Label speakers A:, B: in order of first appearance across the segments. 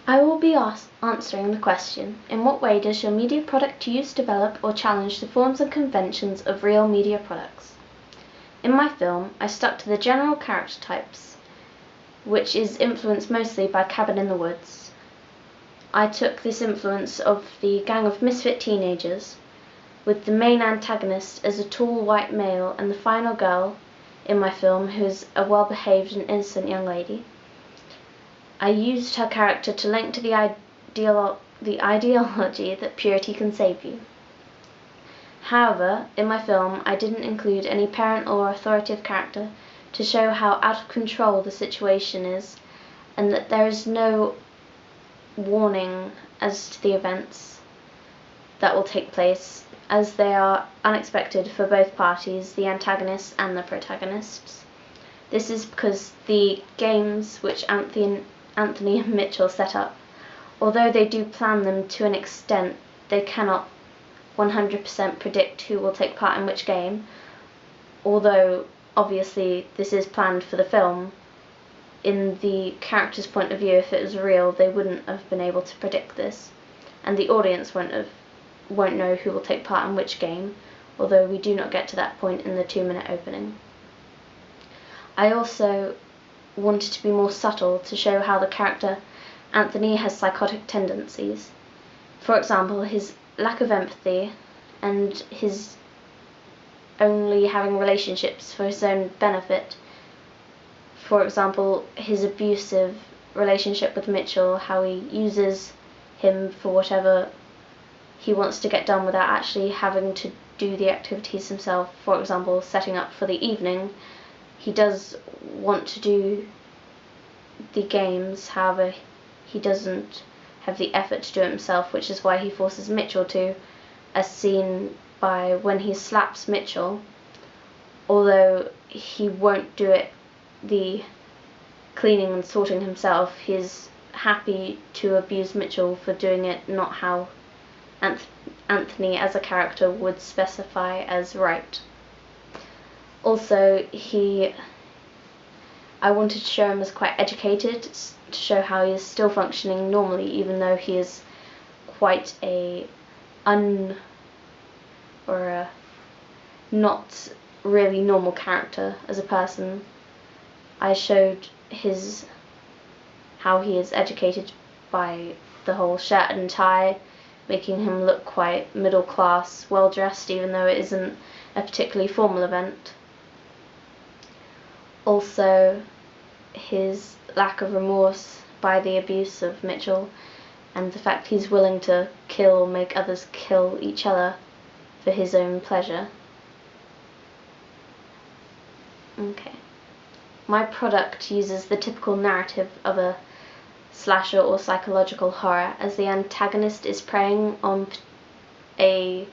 A: I will be answering the question, in what way does your media product use, develop, or challenge the forms and conventions of real media products? In my film, I stuck to the general character types, which is influenced mostly by Cabin in the Woods. I took this influence of the gang of misfit teenagers, with the main antagonist as a tall white male and the final girl in my film who's a well-behaved and innocent young lady. I used her character to link to the ideology that purity can save you. However, in my film, I didn't include any parent or authoritative character to show how out of control the situation is, and that there is no warning as to the events that will take place, as they are unexpected for both parties, the antagonists and the protagonists. This is because the games which Anthony and Mitchell set up, although they do plan them to an extent, they cannot 100% predict who will take part in which game, although obviously this is planned for the film. In the character's point of view, if it was real, they wouldn't have been able to predict this, and the audience won't know who will take part in which game, although we do not get to that point in the 2-minute opening. I also wanted to be more subtle to show how the character Anthony has psychotic tendencies. For example, his lack of empathy and his only having relationships for his own benefit. For example, his abusive relationship with Mitchell, how he uses him for whatever he wants to get done without actually having to do the activities himself. For example, setting up for the evening. He does want to do the games, however he doesn't have the effort to do it himself, which is why he forces Mitchell to, as seen by when he slaps Mitchell. Although he won't do it, the cleaning and sorting himself, he's happy to abuse Mitchell for doing it not how Anthony as a character would specify as right. Also, I wanted to show him as quite educated, to show how he is still functioning normally, even though he is quite a not really normal character as a person. I showed how he is educated by the whole shirt and tie, making him look quite middle class, well dressed, even though it isn't a particularly formal event. Also, his lack of remorse by the abuse of Mitchell, and the fact he's willing to make others kill each other for his own pleasure. Okay. My product uses the typical narrative of a slasher or psychological horror, as the antagonist is preying on a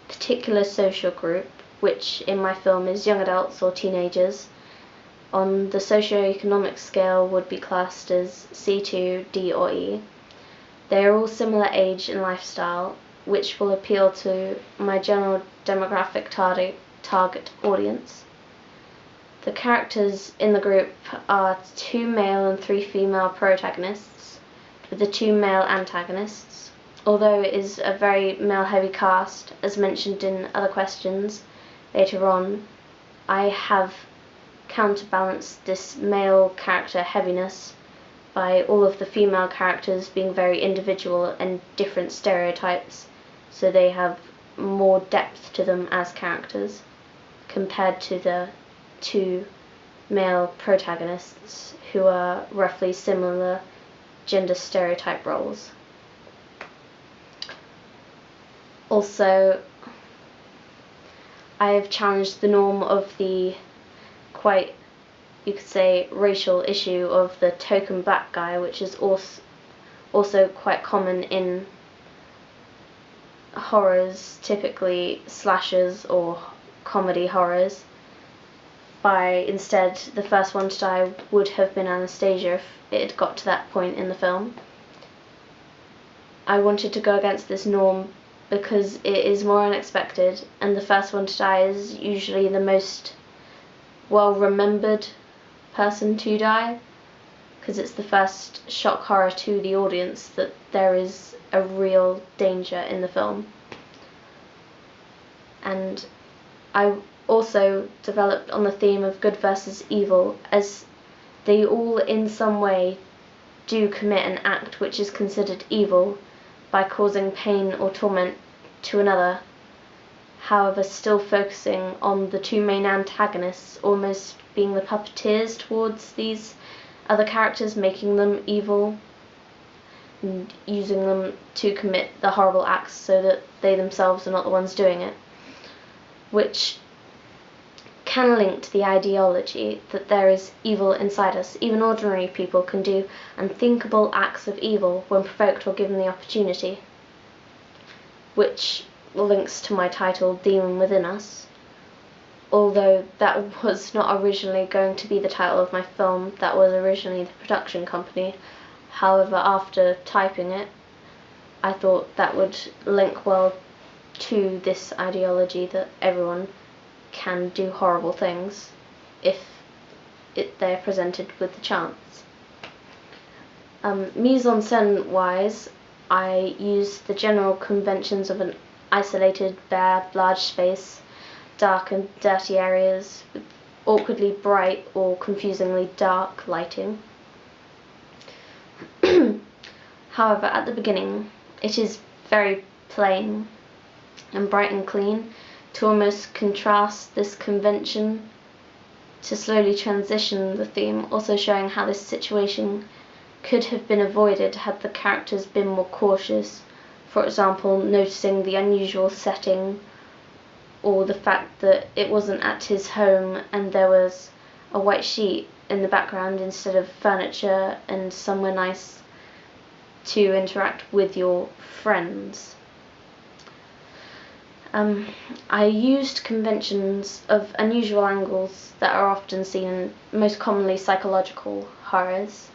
A: particular social group, which in my film is young adults or teenagers. On the socio-economic scale would be classed as C2, D or E. They are all similar age and lifestyle, which will appeal to my general demographic target audience. The characters in the group are 2 male and 3 female protagonists, with the 2 male antagonists. Although it is a very male-heavy cast, as mentioned in other questions later on, I have counterbalanced this male character heaviness by all of the female characters being very individual and different stereotypes, so they have more depth to them as characters compared to the 2 male protagonists who are roughly similar gender stereotype roles. Also, I have challenged the norm of the quite, you could say, racial issue of the token black guy, which is also quite common in horrors, typically slashers or comedy horrors. Instead, the first one to die would have been Anastasia if it had got to that point in the film. I wanted to go against this norm because it is more unexpected, and the first one to die is usually the most well-remembered person to die, because it's the first shock horror to the audience that there is a real danger in the film. And I also developed on the theme of good versus evil, as they all in some way do commit an act which is considered evil by causing pain or torment to another, however still focusing on the two main antagonists almost being the puppeteers towards these other characters, making them evil and using them to commit the horrible acts so that they themselves are not the ones doing it, which can link to the ideology that there is evil inside us. Even ordinary people can do unthinkable acts of evil when provoked or given the opportunity, which links to my title, Demon Within Us. Although that was not originally going to be the title of my film, that was originally the production company. However, after typing it, I thought that would link well to this ideology that everyone can do horrible things if they're presented with the chance. Mise-en-scène wise, I used the general conventions of an isolated, bare, large space, dark and dirty areas with awkwardly bright or confusingly dark lighting. However, at the beginning, it is very plain and bright and clean, to almost contrast this convention, to slowly transition the theme, also showing how this situation could have been avoided had the characters been more cautious. For example, noticing the unusual setting, or the fact that it wasn't at his home and there was a white sheet in the background instead of furniture and somewhere nice to interact with your friends. I used conventions of unusual angles that are often seen in most commonly psychological horrors,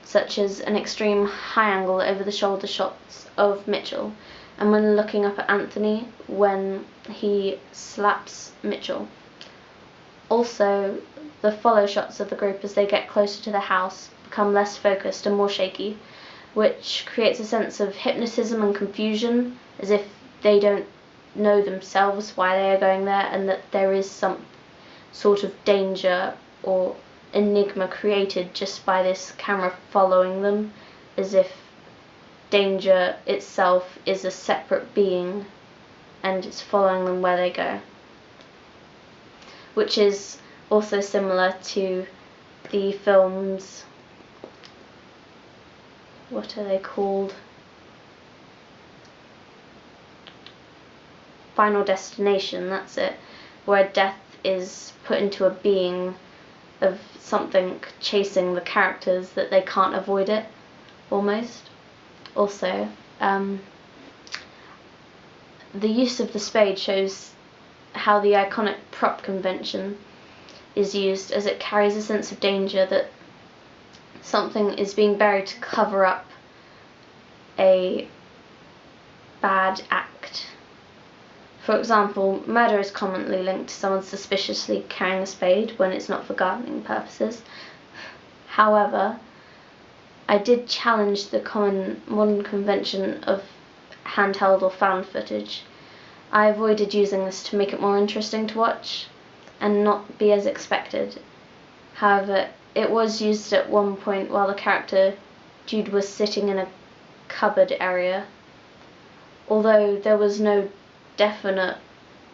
A: such as an extreme high angle over the shoulder shots of Mitchell, and when looking up at Anthony when he slaps Mitchell. Also, the follow shots of the group as they get closer to the house become less focused and more shaky, which creates a sense of hypnotism and confusion, as if they don't know themselves why they are going there, and that there is some sort of danger or enigma created just by this camera following them, as if danger itself is a separate being and it's following them where they go, which is also similar to the films, what are they called? Final Destination, that's it, where death is put into a being of something chasing the characters that they can't avoid it, almost. Also, the use of the spade shows how the iconic prop convention is used, as it carries a sense of danger that something is being buried to cover up a bad act. For example, murder is commonly linked to someone suspiciously carrying a spade when it's not for gardening purposes. However, I did challenge the common modern convention of handheld or found footage. I avoided using this to make it more interesting to watch and not be as expected. However, it was used at one point while the character Jude was sitting in a cupboard area, although there was no definite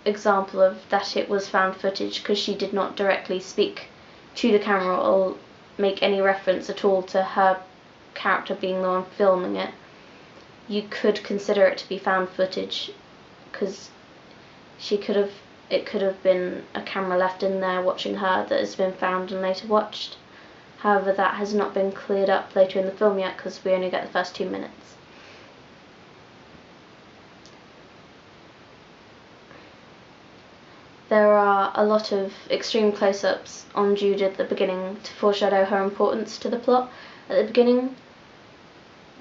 A: example of that it was found footage, because she did not directly speak to the camera or make any reference at all to her character being the one filming it. You could consider it to be found footage, because it could have been a camera left in there watching her that has been found and later watched. However, that has not been cleared up later in the film yet, because we only get the first 2 minutes. There are a lot of extreme close-ups on Jude at the beginning to foreshadow her importance to the plot at the beginning,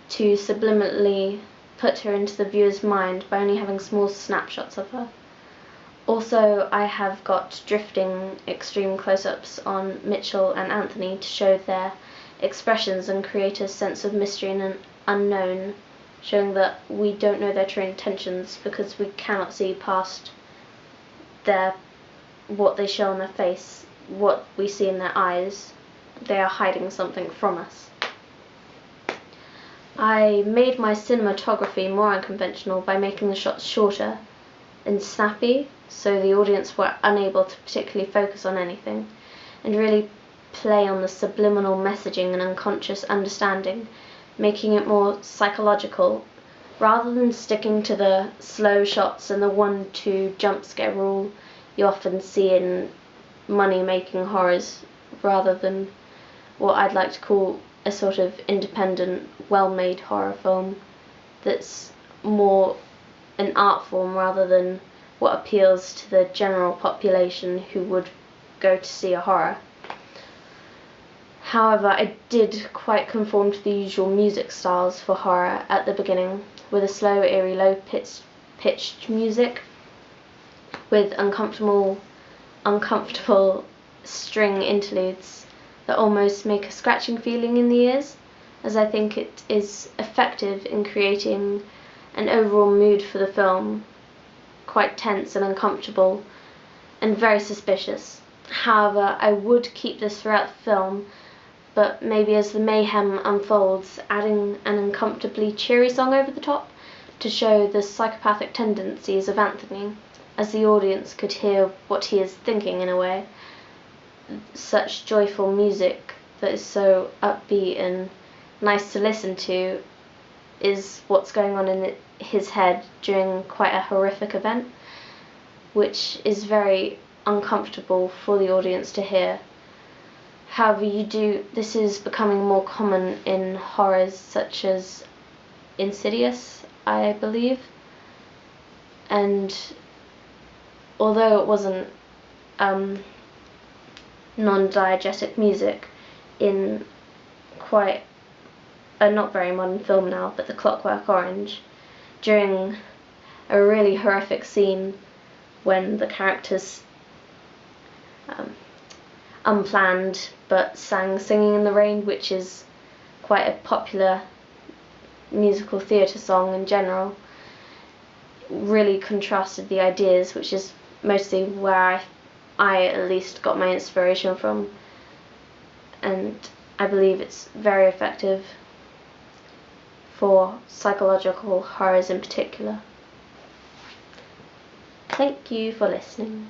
A: to subliminally put her into the viewer's mind by only having small snapshots of her. Also, I have got drifting extreme close-ups on Mitchell and Anthony to show their expressions and create a sense of mystery and an unknown, showing that we don't know their true intentions because we cannot see past what they show on their face, what we see in their eyes. They are hiding something from us. I made my cinematography more unconventional by making the shots shorter and snappy, so the audience were unable to particularly focus on anything, and really play on the subliminal messaging and unconscious understanding, making it more psychological, rather than sticking to the slow shots and the 1-2 jump scare rule you often see in money-making horrors, rather than what I'd like to call a sort of independent, well-made horror film that's more an art form rather than what appeals to the general population who would go to see a horror. However, I did quite conform to the usual music styles for horror at the beginning, with a slow, eerie, low-pitched music, with uncomfortable string interludes that almost make a scratching feeling in the ears, as I think it is effective in creating an overall mood for the film, quite tense and uncomfortable and very suspicious. However, I would keep this throughout the film, but maybe as the mayhem unfolds, adding an uncomfortably cheery song over the top to show the psychopathic tendencies of Anthony, as the audience could hear what he is thinking in a way. Such joyful music that is so upbeat and nice to listen to is what's going on in his head during quite a horrific event, which is very uncomfortable for the audience to hear. However, this is becoming more common in horrors such as Insidious, I believe, and although it wasn't non-diegetic music in quite a not very modern film now, but The Clockwork Orange, during a really horrific scene when the characters unplanned but sang Singing in the Rain, which is quite a popular musical theatre song in general, really contrasted the ideas, which is mostly where I at least got my inspiration from, and I believe it's very effective for psychological horrors in particular. Thank you for listening.